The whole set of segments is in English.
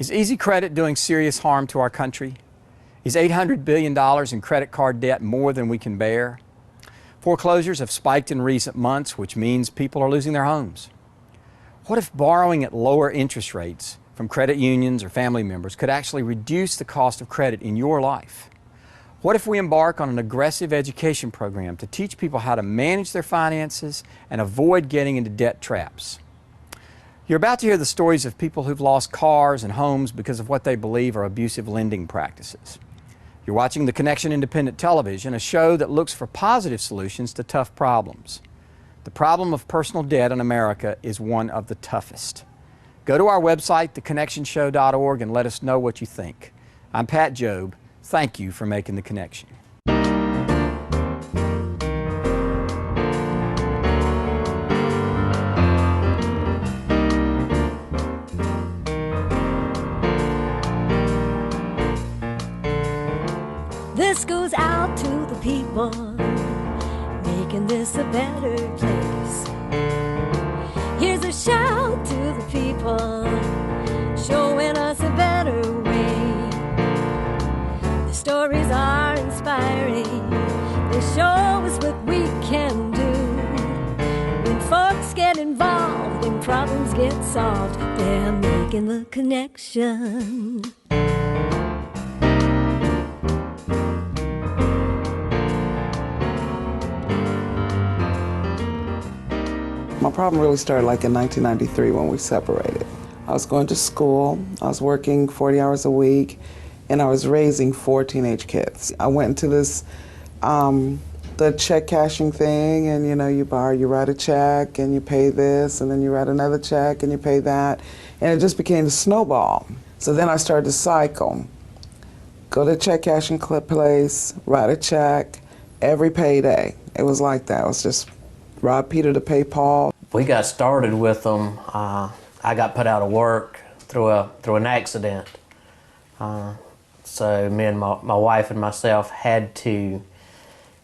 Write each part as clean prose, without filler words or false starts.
Is easy credit doing serious harm to our country? Is $800 billion in credit card debt more than we can bear? Foreclosures have spiked in recent months, which means people are losing their homes. What if borrowing at lower interest rates from credit unions or family members could actually reduce the cost of credit in your life? What if we embark on an aggressive education program to teach people how to manage their finances and avoid getting into debt traps? You're about to hear the stories of people who've lost cars and homes because of what they believe are abusive lending practices. You're watching The Connection Independent Television, a show that looks for positive solutions to tough problems. The problem of personal debt in America is one of the toughest. Go to our website, theconnectionshow.org, and let us know what you think. I'm Pat Jobe. Thank you for making The Connection. This goes out to the people, making this a better place. Here's a shout to the people, showing us a better way. The stories are inspiring, they show us what we can do. When folks get involved and problems get solved, they're making the connection. My problem really started like in 1993 when we separated. I was going to school, I was working 40 hours a week, and I was raising 4 teenage kids. I went into this, the check cashing thing, and you write a check and you pay this, and then you write another check and you pay that, and it just became a snowball. So then I started to cycle. Go to the check cashing place, write a check, every payday. It was like that. It was just rob Peter to pay Paul. We got started with them. I got put out of work through an accident. So me and my wife and myself had to,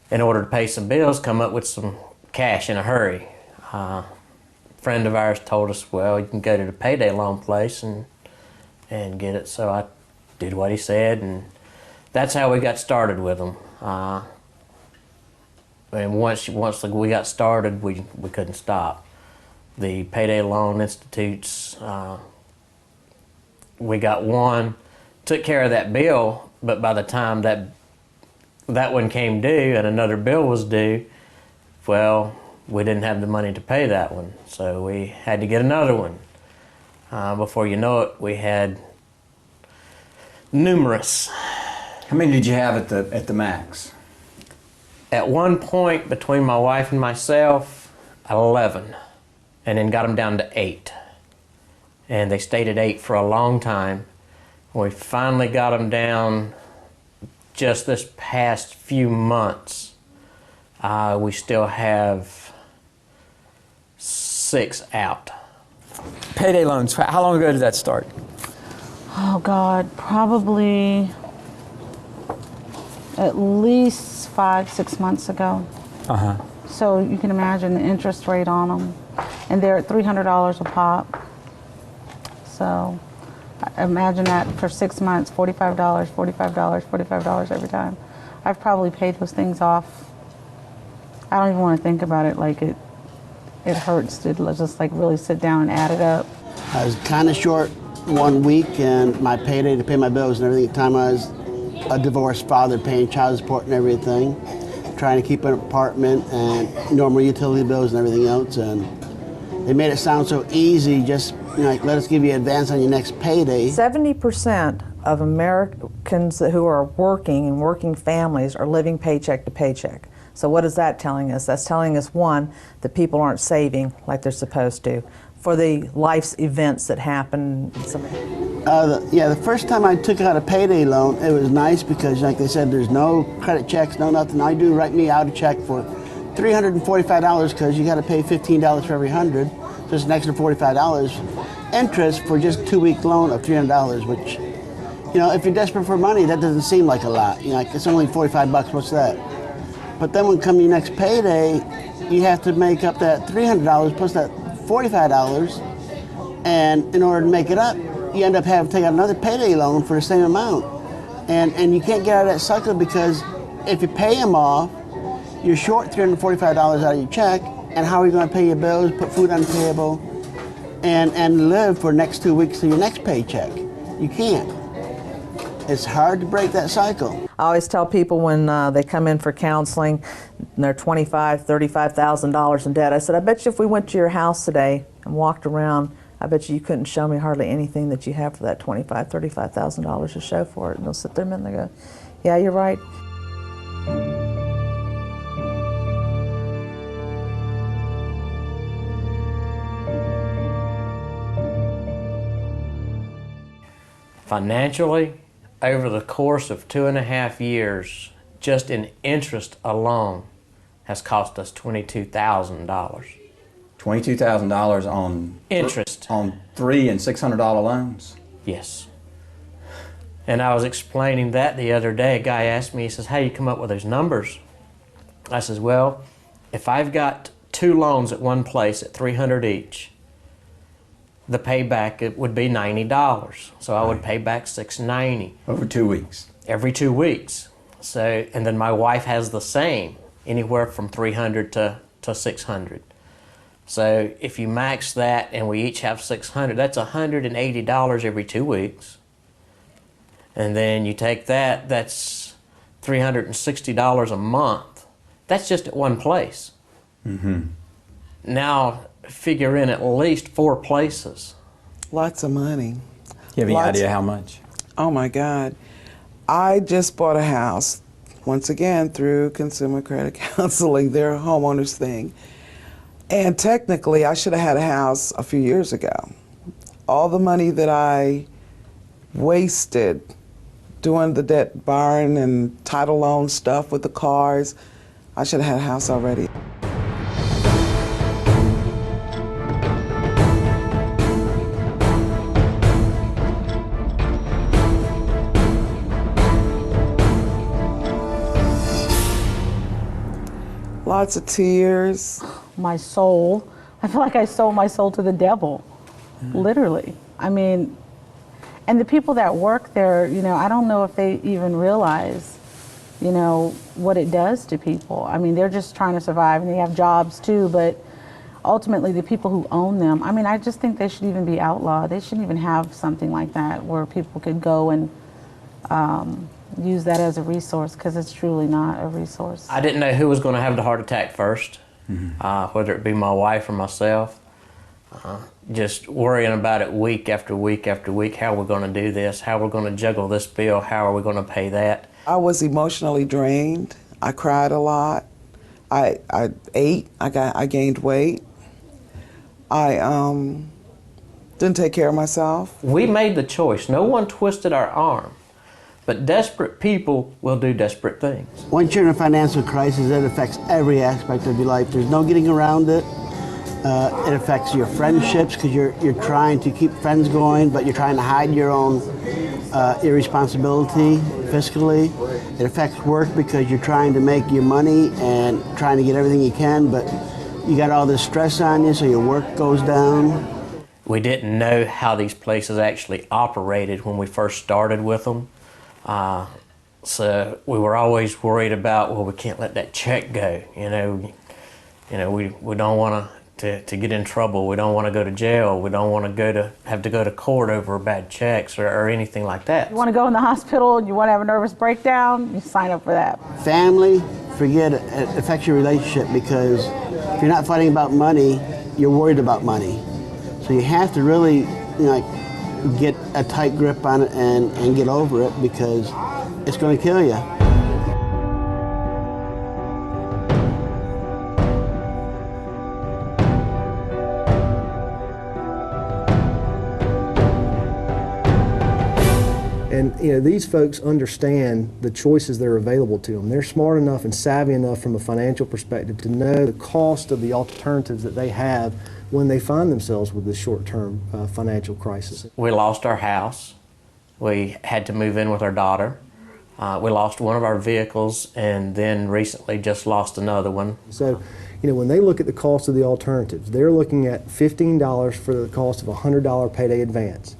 in order to pay some bills, come up with some cash in a hurry. A friend of ours told us, well, you can go to the payday loan place and get it. So I did what he said, and that's how we got started with them. And once we got started, we couldn't stop. The payday loan institutes, we got one, took care of that bill, but by the time that one came due and another bill was due, well, we didn't have the money to pay that one, so we had to get another one. Before you know it, we had numerous. How many did you have at the max? At one point, between my wife and myself, 11, and then got them down to 8. And they stayed at 8 for a long time. We finally got them down just this past few months. We still have 6 out. Payday loans, how long ago did that start? Oh God, probably at least 5-6 months ago. Uh-huh. So you can imagine the interest rate on them. And they're at $300 a pop. So imagine that for 6 months, $45, $45, $45 every time. I've probably paid those things off. I don't even want to think about it. Like it hurts to just like really sit down and add it up. I was kind of short 1 week, and my payday to pay my bills and everything. At the time I was a divorced father, paying child support and everything, trying to keep an apartment and normal utility bills and everything else. And they made it sound so easy, just like, let us give you advance on your next payday. 70% of Americans who are working and working families are living paycheck to paycheck. So what is that telling us? That's telling us, one, that people aren't saving like they're supposed to for the life's events that happen. The first time I took out a payday loan, it was nice because, like they said, there's no credit checks, no nothing. All you do is write me out a check for $345 because you got to pay $15 for every 100, so it's an extra $45 interest for just a 2-week loan of $300, which, if you're desperate for money, that doesn't seem like a lot. Like, it's only 45 bucks, what's that? But then when come your next payday, you have to make up that $300 plus that $45, and in order to make it up, you end up having to take out another payday loan for the same amount. And you can't get out of that cycle because if you pay them off, you're short $345 out of your check, and how are you going to pay your bills, put food on the table, and live for the next 2 weeks of your next paycheck? You can't. It's hard to break that cycle. I always tell people when they come in for counseling and they're $25,000, $35,000 in debt, I said, I bet you if we went to your house today and walked around, I bet you couldn't show me hardly anything that you have for that $25,000, $35,000 to show for it. And they'll sit there and they go, yeah, you're right. Financially, over the course of 2.5 years, just in interest alone, has cost us $22,000. $22,000 on Interest. on $300 and $600 loans. Yes. And I was explaining that the other day. A guy asked me, he says, how you come up with those numbers? I says, well, if I've got 2 loans at one place at $300 each, the payback it would be $90. So I would pay back $690 Over 2 weeks. every 2 weeks. So, and then my wife has the same, anywhere from $300 to $600. So if you max that and we each have $600, that's $180 every 2 weeks. And then you take that, that's $360 a month. That's just at one place. Mm-hmm. Now figure in at least 4 places. Lots of money. You have any Lots. idea how much? Oh my God. I just bought a house, once again, through Consumer Credit Counseling, their homeowners thing. And technically, I should have had a house a few years ago. All the money that I wasted doing the debt borrowing and title loan stuff with the cars, I should have had a house already. Lots of tears. My soul. I feel like I sold my soul to the devil, literally. I mean, and the people that work there, you know, I don't know if they even realize, you know, what it does to people. I mean, they're just trying to survive and they have jobs too, but ultimately the people who own them, I mean, I just think they should even be outlawed. They shouldn't even have something like that where people could go and use that as a resource, because it's truly not a resource. I didn't know who was going to have the heart attack first, whether it be my wife or myself. Just worrying about it week after week after week, how we're going to do this, how we're going to juggle this bill, how are we going to pay that. I was emotionally drained. I cried a lot. I ate. I gained weight. I didn't take care of myself. We made the choice. No one twisted our arm. But desperate people will do desperate things. Once you're in a financial crisis, it affects every aspect of your life. There's no getting around it. It affects your friendships because you're trying to keep friends going, but you're trying to hide your own irresponsibility fiscally. It affects work because you're trying to make your money and trying to get everything you can, but you got all this stress on you, so your work goes down. We didn't know how these places actually operated when we first started with them. So we were always worried about, well, we can't let that check go. You know, we don't want to get in trouble. We don't want to go to jail. We don't want to have to go to court over bad checks or anything like that. You want to go in the hospital and you want to have a nervous breakdown, you sign up for that. Family, forget it. It affects your relationship because if you're not fighting about money, you're worried about money. So you have to really, get a tight grip on it and get over it because it's going to kill you. And these folks understand the choices that are available to them. They're smart enough and savvy enough from a financial perspective to know the cost of the alternatives that they have when they find themselves with this short-term financial crisis. We lost our house. We had to move in with our daughter. We lost one of our vehicles and then recently just lost another one. So, when they look at the cost of the alternatives, they're looking at $15 for the cost of a $100 payday advance.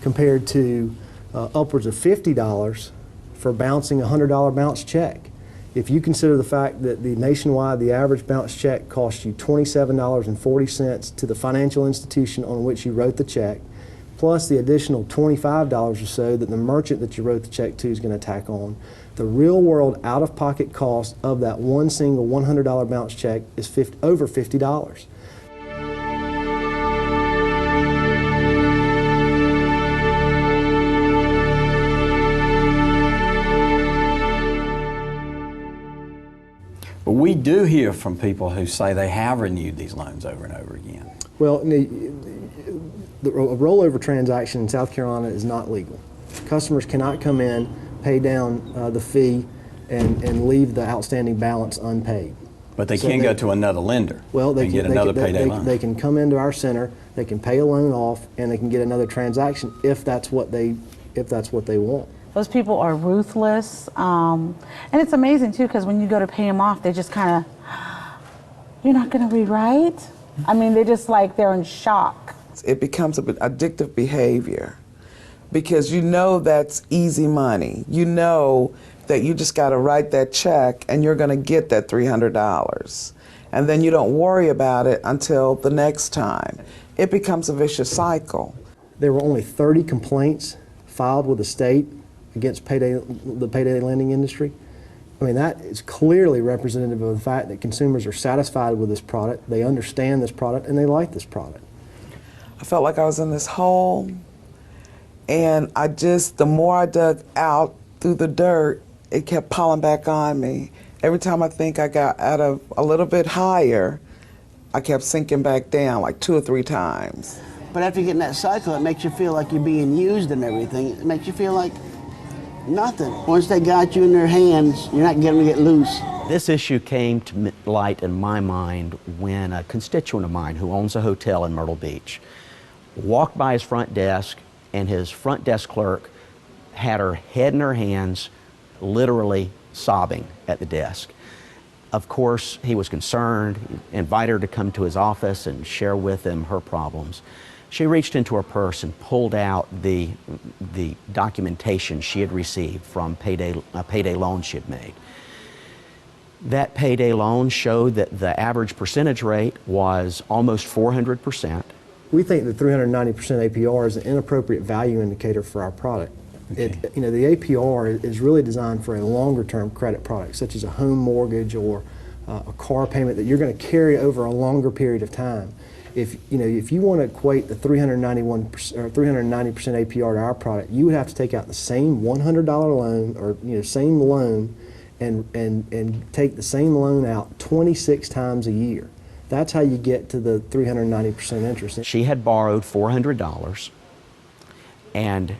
compared to upwards of $50 for bouncing a $100 bounce check. If you consider the fact that nationwide, the average bounce check costs you $27.40 to the financial institution on which you wrote the check, plus the additional $25 or so that the merchant that you wrote the check to is going to tack on, the real world out-of-pocket cost of that one single $100 bounce check is over $50. But we do hear from people who say they have renewed these loans over and over again. Well, a rollover transaction in South Carolina is not legal. Customers cannot come in, pay down the fee, and leave the outstanding balance unpaid. But they can go to another lender and get another payday loan. They can come into our center, they can pay a loan off, and they can get another transaction if that's what they want. Those people are ruthless, and it's amazing too, because when you go to pay them off, they just kind of, you're not going to rewrite? I mean, they're just like, they're in shock. It becomes an addictive behavior because you know that's easy money. You know that you just got to write that check and you're going to get that $300. And then you don't worry about it until the next time. It becomes a vicious cycle. There were only 30 complaints filed with the state against the payday lending industry. I mean, that is clearly representative of the fact that consumers are satisfied with this product, they understand this product, and they like this product. I felt like I was in this hole, and the more I dug out through the dirt, it kept piling back on me. Every time I think I got out of a little bit higher, I kept sinking back down like 2 or 3 times. But after you get in that cycle, it makes you feel like you're being used and everything. It makes you feel like nothing. Once they got you in their hands, you're not going to get loose. This issue came to light in my mind when a constituent of mine who owns a hotel in Myrtle Beach walked by his front desk, and his front desk clerk had her head in her hands, literally sobbing at the desk. Of course, he was concerned, invited her to come to his office and share with him her problems. She reached into her purse and pulled out the documentation she had received from a payday loan she had made. That payday loan showed that the average percentage rate was almost 400%. We think that 390% APR is an inappropriate value indicator for our product. Okay. The APR is really designed for a longer-term credit product, such as a home mortgage or a car payment that you're going to carry over a longer period of time. If you want to equate the 390% APR to our product, you would have to take out the same $100 loan or same loan and take the same loan out 26 times a year. That's how you get to the 390% interest. She had borrowed $400, and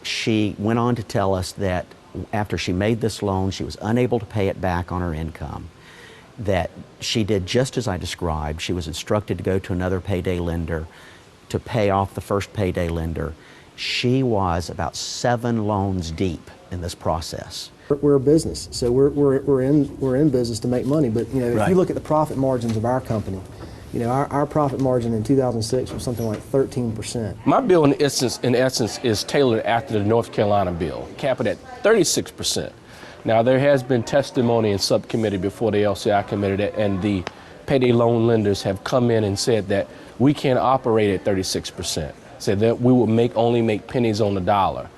she went on to tell us that after she made this loan, she was unable to pay it back on her income, that she did just as I described. She was instructed to go to another payday lender to pay off the first payday lender. She was about 7 loans deep in this process. We're a business, so we're in business to make money. But if you look at the profit margins of our company, our profit margin in 2006 was something like 13%. My bill in essence is tailored after the North Carolina bill, cap it at 36%. Now there has been testimony in subcommittee before the LCI committee and the payday loan lenders have come in and said that we can't operate at 36%. Said that we will only make pennies on the dollar.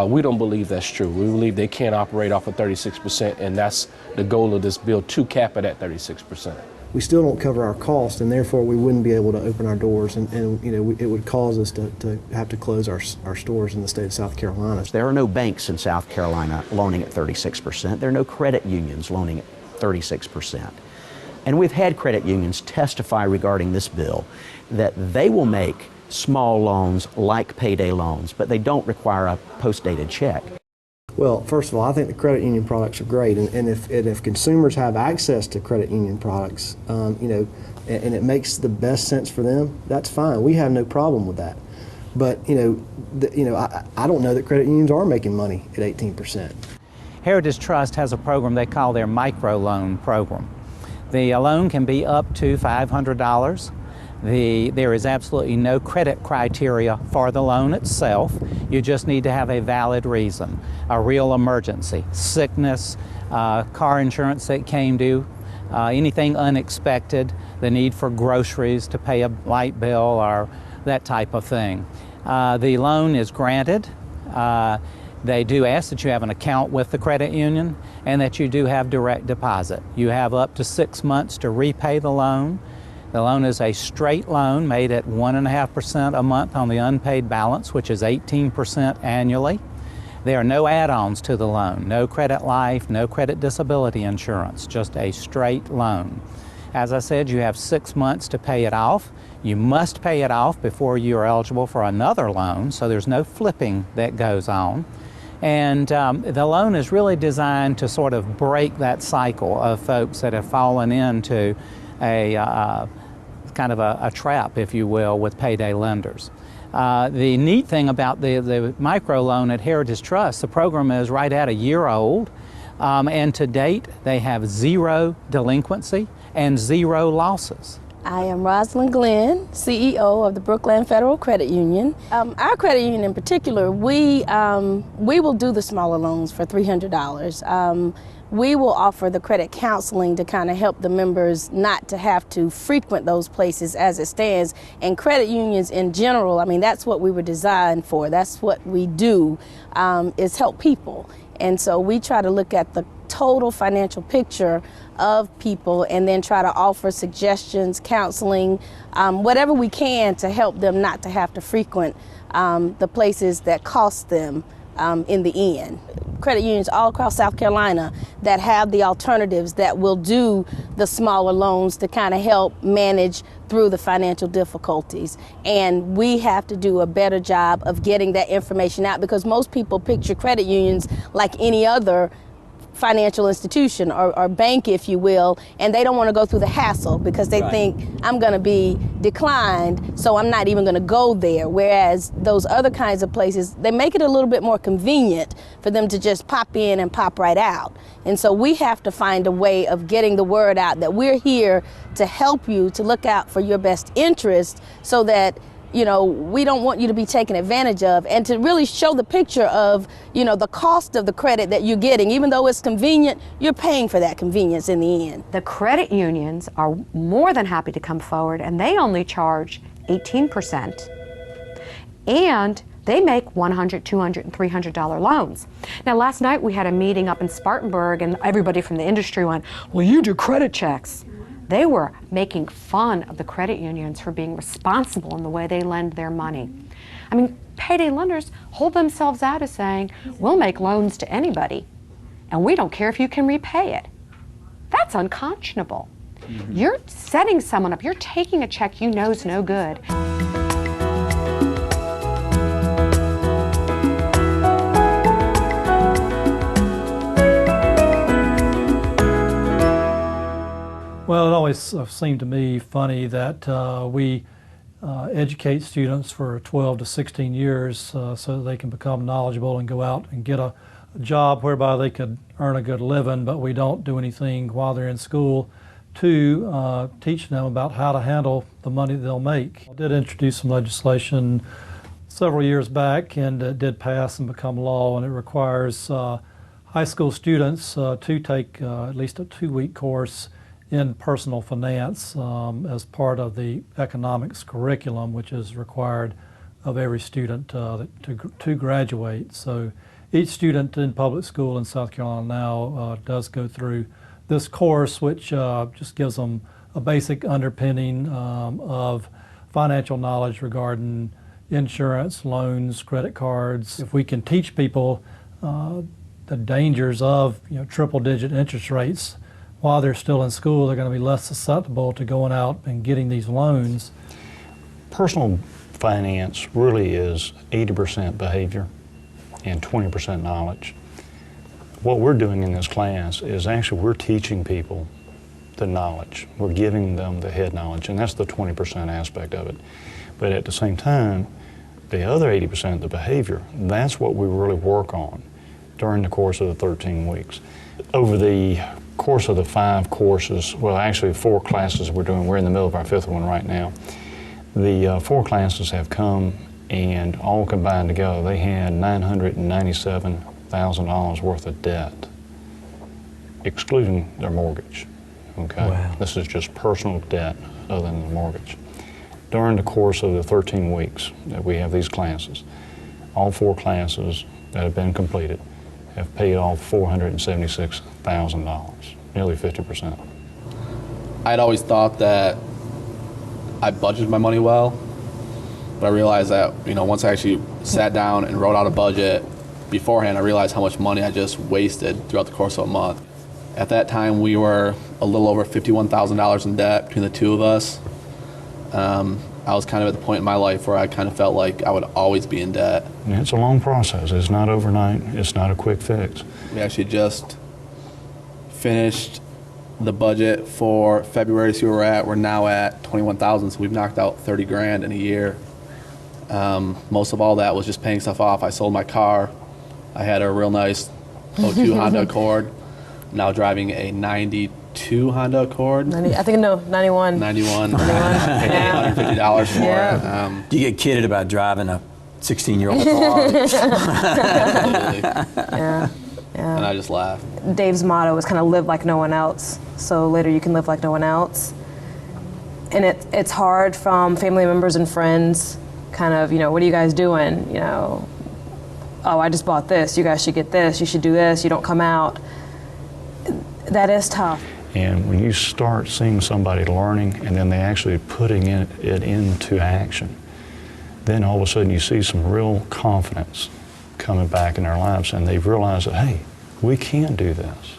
We don't believe that's true. We believe they can't operate off of 36%, and that's the goal of this bill, to cap it at 36%. We still don't cover our costs, and therefore we wouldn't be able to open our doors, and it would cause us to have to close our stores in the state of South Carolina. There are no banks in South Carolina loaning at 36%. There are no credit unions loaning at 36%. And we've had credit unions testify regarding this bill that they will make small loans like payday loans, but they don't require a post-dated check. Well, first of all, I think the credit union products are great, and if consumers have access to credit union products, and it makes the best sense for them, that's fine. We have no problem with that. But I don't know that credit unions are making money at 18%. Heritage Trust has a program they call their micro loan program. The loan can be up to $500. There is absolutely no credit criteria for the loan itself. You just need to have a valid reason, a real emergency, sickness, car insurance that came due, anything unexpected, the need for groceries to pay a light bill or that type of thing. The loan is granted. They do ask that you have an account with the credit union and that you do have direct deposit. You have up to 6 months to repay the loan. The loan is a straight loan made at 1.5% a month on the unpaid balance, which is 18% annually. There are no add-ons to the loan, no credit life, no credit disability insurance, just a straight loan. As I said, you have 6 months to pay it off. You must pay it off before you are eligible for another loan, so there's no flipping that goes on. And the loan is really designed to sort of break that cycle of folks that have fallen into a kind of a trap, if you will, with payday lenders. The neat thing about the microloan at Heritage Trust, the program is right at a year old, and to date they have 0 delinquency and 0 losses. I am Rosalind Glenn, CEO of the Brookland Federal Credit Union. Our credit union in particular, we will do the smaller loans for $300. We will offer the credit counseling to kind of help the members not to have to frequent those places as it stands. And credit unions in general, I mean, that's what we were designed for. That's what we do, is help people. And so we try to look at the total financial picture of people and then try to offer suggestions, counseling, whatever we can to help them not to have to frequent the places that cost them in the end. Credit unions all across South Carolina that have the alternatives that will do the smaller loans to kind of help manage through the financial difficulties. And we have to do a better job of getting that information out, because most people picture credit unions like any other financial institution or bank, if you will, and they don't want to go through the hassle because they think I'm going to be declined, so I'm not even going to go there. Whereas those other kinds of places, they make it a little bit more convenient for them to just pop in and pop right out. And so we have to find a way of getting the word out that we're here to help you, to look out for your best interest, so that we don't want you to be taken advantage of, and to really show the picture of, the cost of the credit that you're getting. Even though it's convenient, you're paying for that convenience in the end. The credit unions are more than happy to come forward, and they only charge 18%. And they make $100, $200, and $300 loans. Now, last night we had a meeting up in Spartanburg, and everybody from the industry went, "Well, you do credit checks." They were making fun of the credit unions for being responsible in the way they lend their money. I mean, payday lenders hold themselves out as saying, "We'll make loans to anybody, and we don't care if you can repay it." That's unconscionable. You're setting someone up. You're taking a check you know is no good. Well, it always seemed to me funny that we educate students for 12 to 16 years so that they can become knowledgeable and go out and get a job whereby they could earn a good living, but we don't do anything while they're in school to teach them about how to handle the money they'll make. I did introduce some legislation several years back, and it did pass and become law, and it requires high school students to take at least a 2-week course in personal finance as part of the economics curriculum, which is required of every student to graduate. So each student in public school in South Carolina now does go through this course, which just gives them a basic underpinning of financial knowledge regarding insurance, loans, credit cards. If we can teach people the dangers of triple-digit interest rates while they're still in school, they're going to be less susceptible to going out and getting these loans. Personal finance really is 80% behavior and 20% knowledge. What we're doing in this class is actually we're teaching people the knowledge. We're giving them the head knowledge, and that's the 20% aspect of it. But at the same time, the other 80%, the behavior, that's what we really work on during the course of the 13 weeks. Over the course of the 5 courses, well, actually 4 classes we're doing, we're in the middle of our 5th one right now. The 4 classes have come, and all combined together, they had $997,000 worth of debt, excluding their mortgage. Okay? Wow. This is just personal debt other than the mortgage. During the course of the 13 weeks that we have these classes, all 4 classes that have been completed have paid off $476,000, nearly 50%. I'd always thought that I budgeted my money well, but I realized that, once I actually sat down and wrote out a budget beforehand, I realized how much money I just wasted throughout the course of a month. At that time, we were a little over $51,000 in debt between the 2 of us. I was kind of at the point in my life where I kind of felt like I would always be in debt. And it's a long process. It's not overnight. It's not a quick fix. We actually just finished the budget for February to see where we're at. We're now at $21,000, so we've knocked out 30 grand in a year. Most of all that was just paying stuff off. I sold my car. I had a real nice 02 Honda Accord. Now driving a 92 Honda Accord. 91. 91. Paid $150 for it. Do you get kidded about driving a 16-year-old car? Absolutely. Yeah. And I just laugh. Dave's motto is kind of live like no one else, so later you can live like no one else. And it's hard from family members and friends, kind of, what are you guys doing? Oh, I just bought this, you guys should get this, you should do this, you don't come out. That is tough. And when you start seeing somebody learning and then they actually putting it into action, then all of a sudden you see some real confidence coming back in their lives, and they've realized that, hey, we can do this.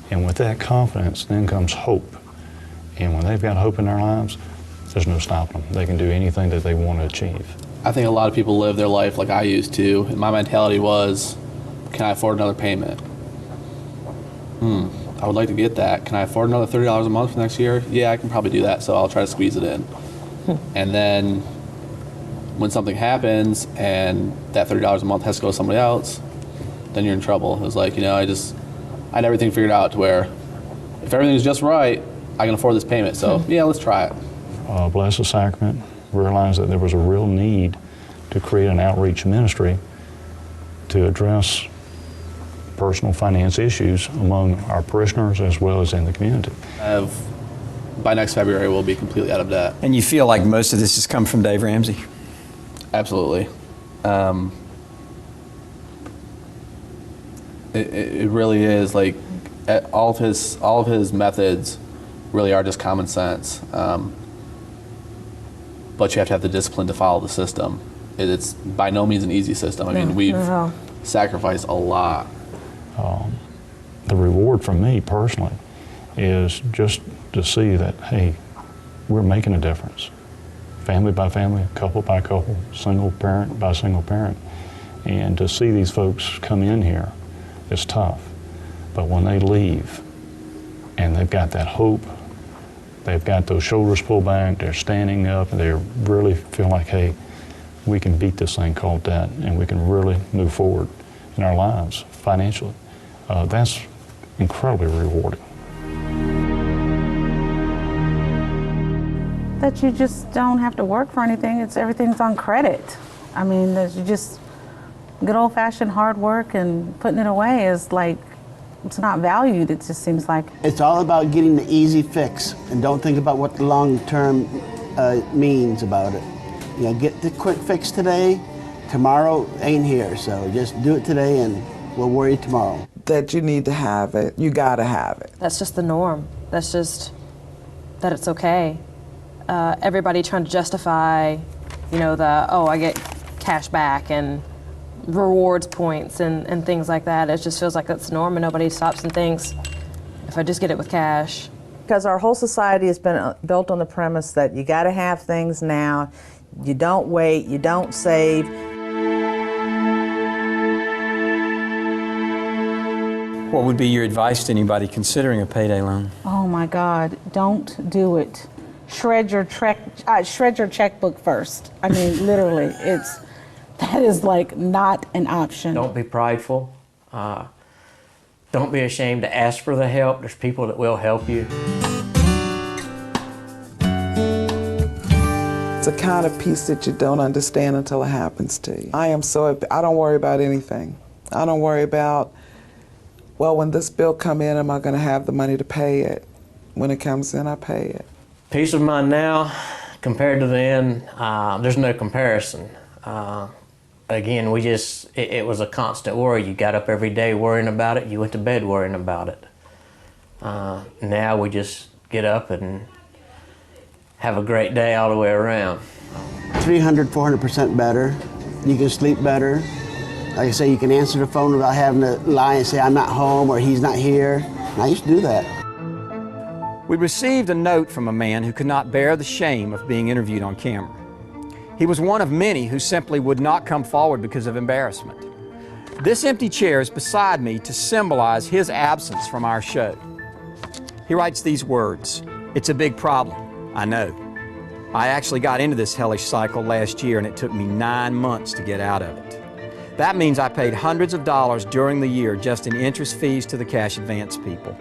And with that confidence then comes hope. And when they've got hope in their lives, there's no stopping them. They can do anything that they want to achieve. I think a lot of people live their life like I used to, and my mentality was, can I afford another payment? I would like to get that. Can I afford another $30 a month for next year? Yeah, I can probably do that, so I'll try to squeeze it in. And then when something happens and that $30 a month has to go to somebody else, then you're in trouble. It was like, I had everything figured out to where if everything's just right, I can afford this payment. So yeah, let's try it. Bless the Sacrament realized that there was a real need to create an outreach ministry to address personal finance issues among our parishioners as well as in the community. By next February, we'll be completely out of debt. And you feel like most of this has come from Dave Ramsey? Absolutely. It really is, like, all of his methods really are just common sense. But you have to have the discipline to follow the system. It's by no means an easy system. I mean, we've sacrificed a lot. The reward for me personally is just to see that, hey, we're making a difference. Family by family, couple by couple, single parent by single parent. And to see these folks come in here is tough. But when they leave and they've got that hope, they've got those shoulders pulled back, they're standing up, and they really feel like, hey, we can beat this thing called debt and we can really move forward in our lives financially. That's incredibly rewarding. That you just don't have to work for anything. Everything's on credit. I mean, that you just good old-fashioned hard work and putting it away is like, it's not valued. It just seems like it's all about getting the easy fix, and don't think about what the long-term means about it. Get the quick fix today. Tomorrow ain't here, so just do it today, and we'll worry tomorrow. That you need to have it. You gotta have it. That's just the norm. That's just that it's okay. Everybody trying to justify, I get cash back and rewards points and things like that. It just feels like that's the norm, and nobody stops and thinks, if I just get it with cash. Because our whole society has been built on the premise that you got to have things now, you don't wait, you don't save. What would be your advice to anybody considering a payday loan? oh my God, don't do it. Shred your checkbook first. I mean, literally, that is like not an option. Don't be prideful. Don't be ashamed to ask for the help. There's people that will help you. It's a kind of peace that you don't understand until it happens to you. I don't worry about anything. I don't worry about, well, when this bill come in, am I going to have the money to pay it? When it comes in, I pay it. Peace of mind now compared to then, there's no comparison. Again, it was a constant worry. You got up every day worrying about it. You went to bed worrying about it. Now we just get up and have a great day all the way around. 300, 400% better. You can sleep better. Like I say, you can answer the phone without having to lie and say, I'm not home or he's not here. And I used to do that. We received a note from a man who could not bear the shame of being interviewed on camera. He was one of many who simply would not come forward because of embarrassment. This empty chair is beside me to symbolize his absence from our show. He writes these words, "It's a big problem, I know. I actually got into this hellish cycle last year and it took me 9 months to get out of it. That means I paid hundreds of dollars during the year just in interest fees to the cash advance people.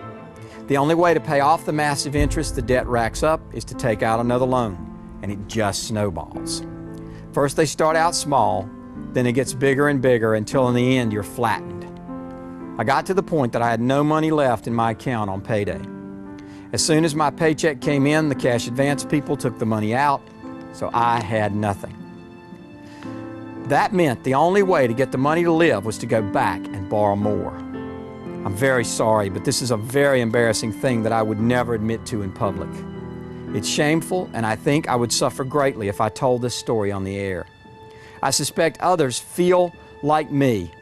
The only way to pay off the massive interest the debt racks up is to take out another loan, and it just snowballs. First they start out small, then it gets bigger and bigger until in the end you're flattened. I got to the point that I had no money left in my account on payday. As soon as my paycheck came in, the cash advance people took the money out, so I had nothing. That meant the only way to get the money to live was to go back and borrow more. I'm very sorry, but this is a very embarrassing thing that I would never admit to in public. It's shameful, and I think I would suffer greatly if I told this story on the air. I suspect others feel like me.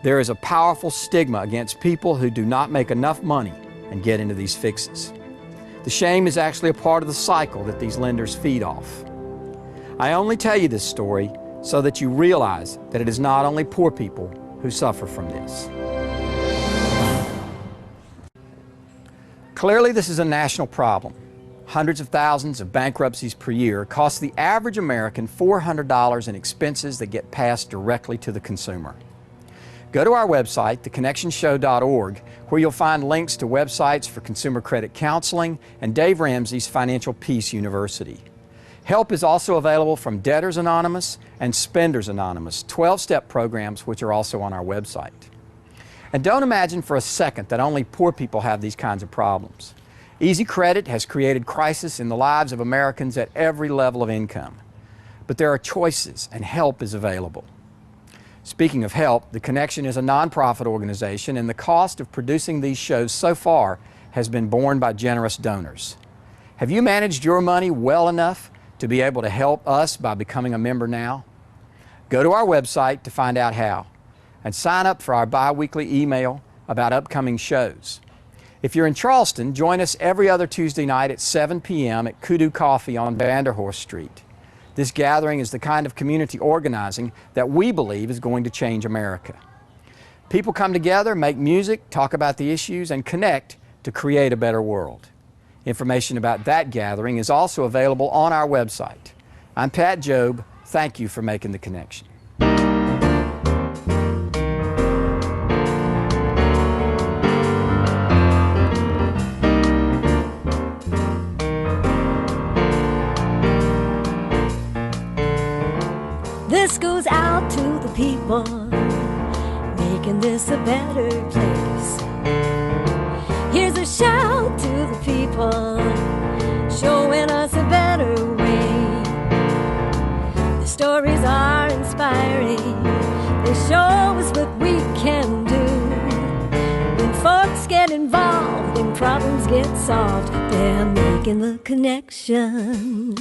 There is a powerful stigma against people who do not make enough money and get into these fixes. The shame is actually a part of the cycle that these lenders feed off. I only tell you this story so that you realize that it is not only poor people who suffer from this. Clearly, this is a national problem. Hundreds of thousands of bankruptcies per year cost the average American $400 in expenses that get passed directly to the consumer. Go to our website, theconnectionshow.org, where you'll find links to websites for consumer credit counseling and Dave Ramsey's Financial Peace University. Help is also available from Debtors Anonymous and Spenders Anonymous, 12-step programs which are also on our website. And don't imagine for a second that only poor people have these kinds of problems. Easy credit has created crisis in the lives of Americans at every level of income. But there are choices and help is available. Speaking of help, The Connection is a nonprofit organization and the cost of producing these shows so far has been borne by generous donors. Have you managed your money well enough to be able to help us by becoming a member now? Go to our website to find out how and sign up for our bi-weekly email about upcoming shows. If you're in Charleston, join us every other Tuesday night at 7 p.m. at Kudu Coffee on Vanderhorst Street. This gathering is the kind of community organizing that we believe is going to change America. People come together, make music, talk about the issues, and connect to create a better world. Information about that gathering is also available on our website. I'm Pat Jobe. Thank you for making The Connection. This goes out to the people, making this a better place. Here's a shout to the people, showing us a better way. The stories are inspiring, they show us what we can do. When folks get involved and problems get solved, they're making the connection.